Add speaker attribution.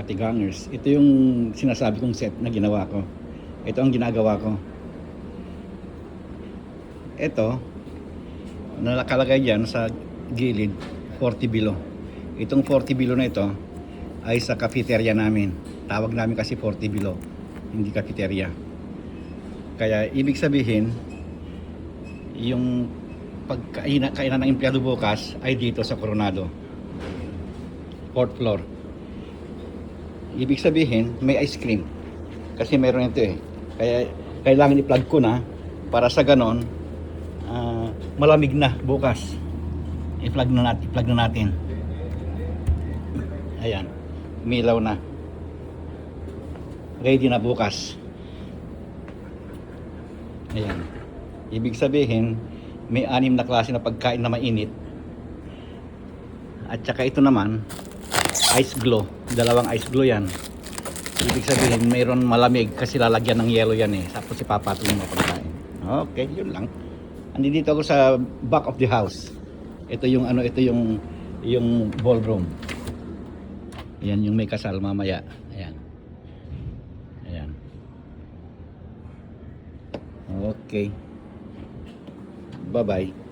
Speaker 1: Katigangers, ito yung sinasabi kong set na ginawa ko. Ito ang ginagawa ko. Ito, nakalagay dyan sa gilid, 40 below. Itong 40 below na ito ay sa cafeteria namin. Tawag namin kasi 40 below, hindi cafeteria. Kaya ibig sabihin, yung pagkainan ng empleyado bukas ay dito sa Coronado, 4th floor. Ibig sabihin, may ice cream. Kasi meron ito eh. Kaya kailangan i-plug ko na para sa ganon, malamig na bukas. I-plug na natin. Ayan. Umilaw na. Ready na bukas. Ayan. Ibig sabihin, may 6 na klase na pagkain na mainit. At saka ito naman, ice glow. 2 ice glow yan. Ibig sabihin mayroon malamig kasi lalagyan ng yelo yan eh. Tapos ipapatuloy mo pagkain. Okay, yun lang. Andito ako sa back of the house. Ito yung yung ballroom. Ayan yung may kasal mamaya. Ayan. Ayan. Okay. Bye-bye.